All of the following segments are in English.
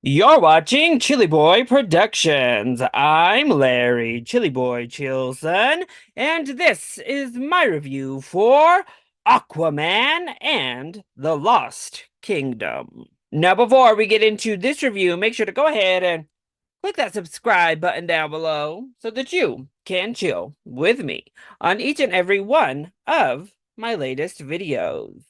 You're watching ChillyBoy Productions. I'm Larry ChillyBoy Chilson, and this is my review for Aquaman and the Lost Kingdom. Now, before we get into this review, make sure to go ahead and click that subscribe button down below so that you can chill with me on each and every one of my latest videos.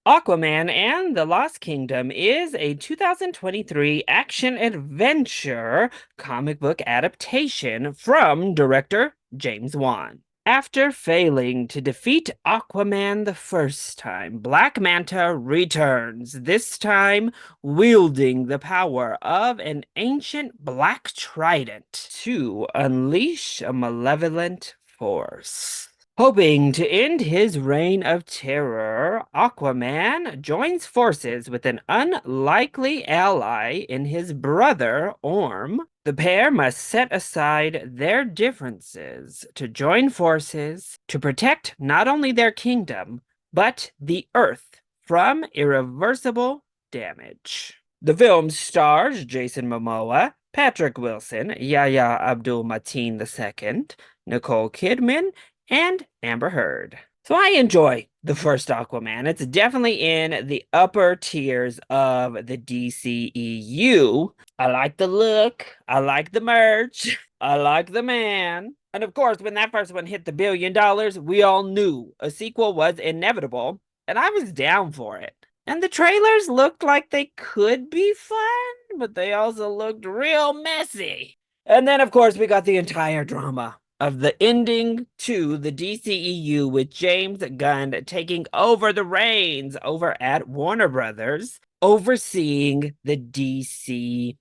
Aquaman and the Lost Kingdom is a 2023 action-adventure comic book adaptation from director James Wan. After failing to defeat Aquaman the first time, Black Manta returns, this time wielding the power of an ancient black trident to unleash a malevolent force. Hoping to end his reign of terror, Aquaman joins forces with an unlikely ally in his brother, Orm. The pair must set aside their differences to join forces to protect not only their kingdom, but the Earth from irreversible damage. The film stars Jason Momoa, Patrick Wilson, Yahya Abdul-Mateen II, Nicole Kidman, and Amber Heard. So I enjoy the first Aquaman. It's definitely in the upper tiers of the DCEU. I like the look. I like the merch. I like the man. And of course, when that first one hit the $1 billion, we all knew a sequel was inevitable, and I was down for it. And the trailers looked like they could be fun, but they also looked real messy. And then, of course, we got the entire drama of the ending to the DCEU with James Gunn taking over the reins over at Warner Brothers, overseeing the DC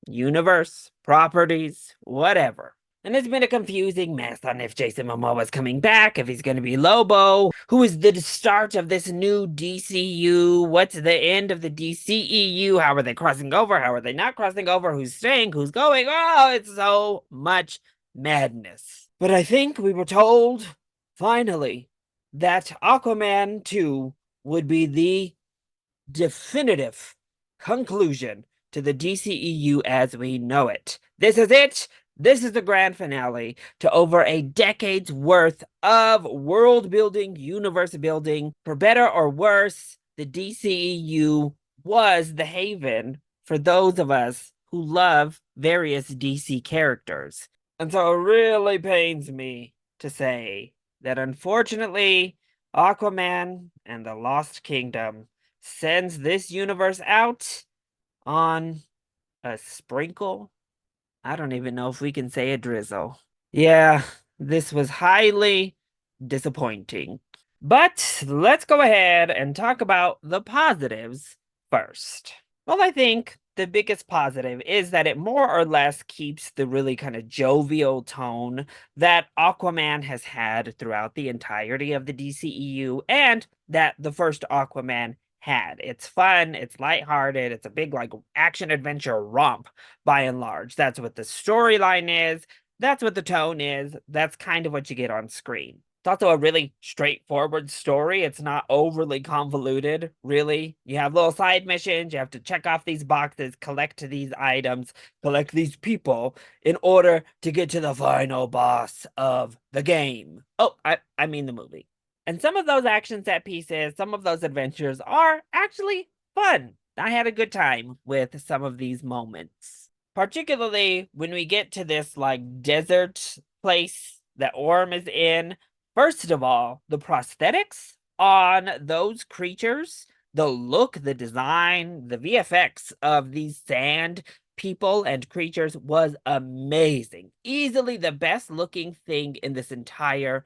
universe, properties, whatever. And it's been a confusing mess on if Jason Momoa is coming back, if he's going to be Lobo, who is the start of this new DCU, what's the end of the DCEU, how are they crossing over, how are they not crossing over, who's staying, who's going, oh, it's so much madness. But I think we were told, finally, that Aquaman 2 would be the definitive conclusion to the DCEU as we know it. This is it. This is the grand finale to over a decade's worth of world building, universe building. For better or worse, the DCEU was the haven for those of us who love various DC characters. And so it really pains me to say that unfortunately, Aquaman and the Lost Kingdom sends this universe out on a sprinkle. I don't even know if we can say a drizzle. Yeah, this was highly disappointing. But let's go ahead and talk about the positives first. Well, I think the biggest positive is that it more or less keeps the really kind of jovial tone that Aquaman has had throughout the entirety of the DCEU and that the first Aquaman had. It's fun, it's lighthearted, it's a big like action adventure romp by and large. That's what the storyline is, that's what the tone is, that's kind of what you get on screen. It's also a really straightforward story. It's not overly convoluted, really. You have little side missions, you have to check off these boxes, collect these items, collect these people in order to get to the final boss of the game. Oh, I mean the movie. And some of those action set pieces, some of those adventures are actually fun. I had a good time with some of these moments. Particularly when we get to this like desert place that Orm is in. First of all, the prosthetics on those creatures, the look, the design, the VFX of these sand people and creatures was amazing. Easily the best looking thing in this entire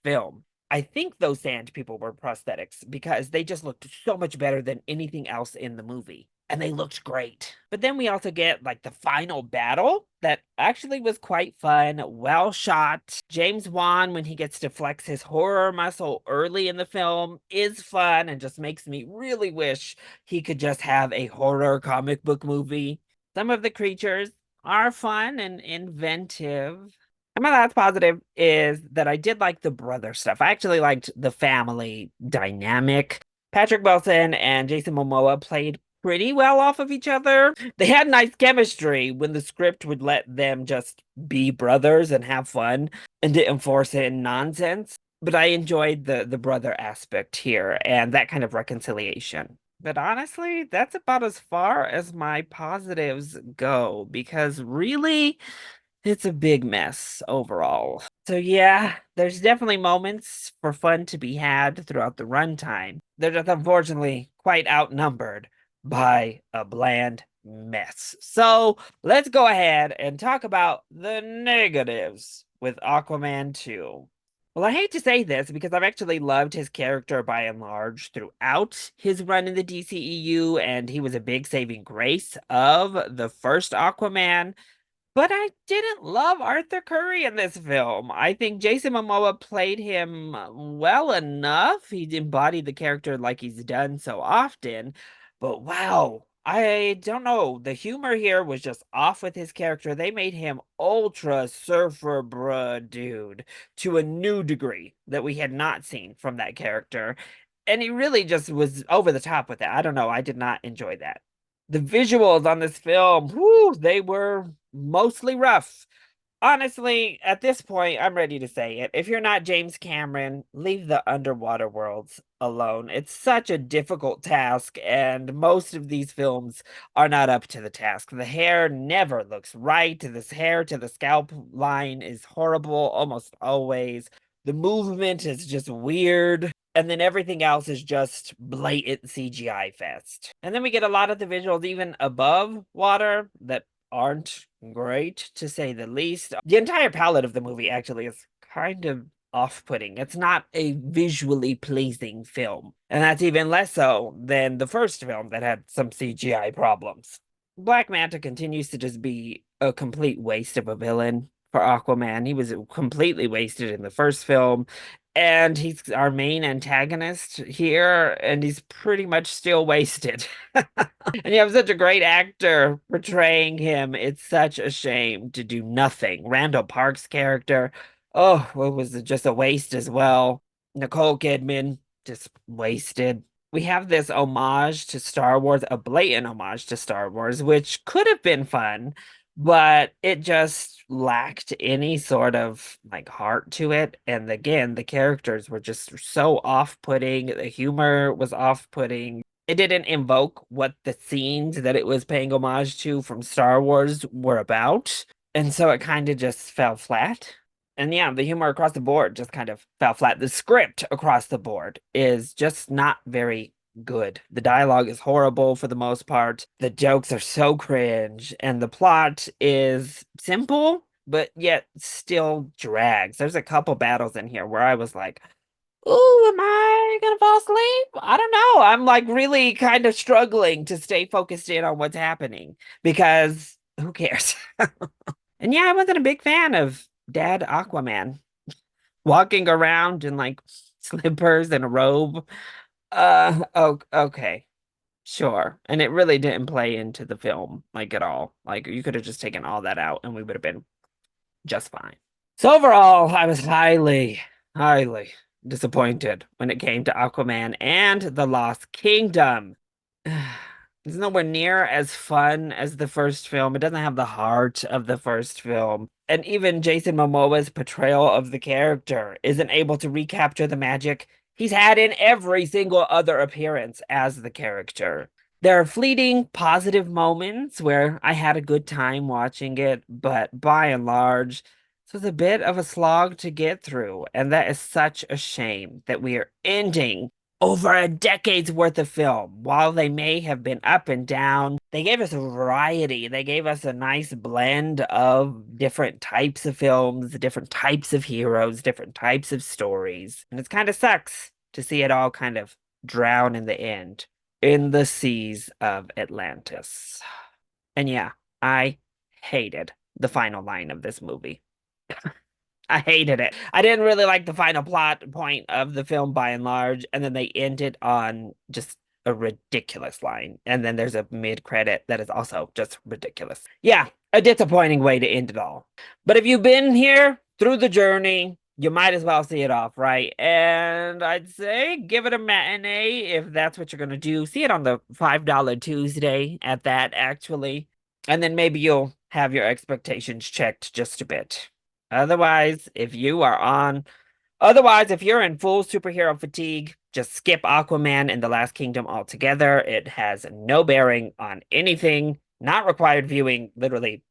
film. I think those sand people were prosthetics because they just looked so much better than anything else in the movie. And they looked great. But then we also get like the final battle that actually was quite fun, well shot. James Wan, when he gets to flex his horror muscle early in the film, is fun and just makes me really wish he could just have a horror comic book movie. Some of the creatures are fun and inventive. And my last positive is that I did like the brother stuff. I actually liked the family dynamic. Patrick Wilson and Jason Momoa played pretty well off of each other. They had nice chemistry when the script would let them just be brothers and have fun and didn't force it in nonsense. But I enjoyed the brother aspect here and that kind of reconciliation. But honestly, that's about as far as my positives go because really, it's a big mess overall. So yeah, there's definitely moments for fun to be had throughout the runtime. They're just unfortunately quite outnumbered by a bland mess. So let's go ahead and talk about the negatives with Aquaman 2. Well, I hate to say this because I've actually loved his character by and large throughout his run in the DCEU, and he was a big saving grace of the first Aquaman. But I didn't love Arthur Curry in this film. I think Jason Momoa played him well enough. He embodied the character like he's done so often. But wow, I don't know. The humor here was just off with his character. They made him ultra surfer bruh dude to a new degree that we had not seen from that character. And he really just was over the top with it. I don't know. I did not enjoy that. The visuals on this film, whoo, they were mostly rough. Honestly, at this point, I'm ready to say it. If you're not James Cameron, leave the underwater worlds alone. It's such a difficult task, and most of these films are not up to the task. The hair never looks right. This hair to the scalp line is horrible almost always. The movement is just weird. And then everything else is just blatant CGI fest. And then we get a lot of the visuals even above water that aren't great, to say the least. The entire palette of the movie actually is kind of off-putting. It's not a visually pleasing film. And that's even less so than the first film that had some CGI problems. Black Manta continues to just be a complete waste of a villain for Aquaman. He was completely wasted in the first film, and he's our main antagonist here, and he's pretty much still wasted. And you have such a great actor portraying him. It's such a shame to do nothing. Randall Park's character, oh, what was it? Just a waste as well. Nicole Kidman, just wasted. We have this homage to Star Wars, a blatant homage to Star Wars, which could have been fun, but it just lacked any sort of like heart to it. And again, the characters were just so off-putting. The humor was off-putting. It didn't invoke what the scenes that it was paying homage to from Star Wars were about. And so it kind of just fell flat. And yeah, the humor across the board just kind of fell flat. The script across the board is just not very good. The dialogue is horrible for the most part. The jokes are so cringe, and the plot is simple, but yet still drags. There's a couple battles in here where I was like, "Ooh, am I gonna fall asleep? I don't know." I'm like really kind of struggling to stay focused in on what's happening because who cares? And yeah, I wasn't a big fan of Dad Aquaman walking around in like slippers and a robe. Oh, okay. Sure. And it really didn't play into the film like at all. Like you could have just taken all that out and we would have been just fine. So overall, I was highly disappointed when it came to Aquaman and the Lost Kingdom. It's nowhere near as fun as the first film. It doesn't have the heart of the first film. And even Jason Momoa's portrayal of the character isn't able to recapture the magic he's had in every single other appearance as the character. There are fleeting positive moments where I had a good time watching it, but by and large, this was a bit of a slog to get through, and that is such a shame that we are ending over a decade's worth of film. While they may have been up and down, they gave us a variety. They gave us a nice blend of different types of films, different types of heroes, different types of stories. And it kind of sucks to see it all kind of drown in the end in the seas of Atlantis. And yeah, I hated the final line of this movie. I hated it. I didn't really like the final plot point of the film by and large, and then they ended on just a ridiculous line. And then there's a mid-credit that is also just ridiculous. Yeah, a disappointing way to end it all. But if you've been here through the journey, you might as well see it off, right? And I'd say give it a matinee if that's what you're gonna do. See it on the $5 Tuesday at that, actually. And then maybe you'll have your expectations checked just a bit. Otherwise, if you are on Otherwise, if you're in full superhero fatigue, just skip Aquaman and the Last Kingdom altogether. It has no bearing on anything, not required viewing literally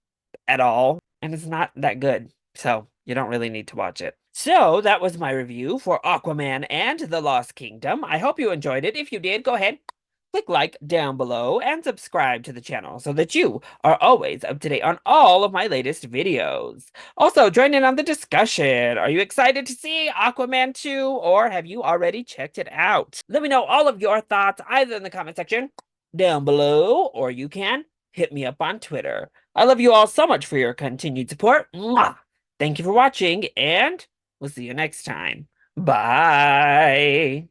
at all, and it's not that good. So you don't really need to watch it. So that was my review for Aquaman and the Lost Kingdom. I hope you enjoyed it. If you did, go ahead, click like down below and subscribe to the channel so that you are always up to date on all of my latest videos. Also, join in on the discussion. Are you excited to see Aquaman 2 or have you already checked it out? Let me know all of your thoughts either in the comment section down below or you can hit me up on Twitter. I love you all so much for your continued support. Mwah! Thank you for watching and we'll see you next time. Bye.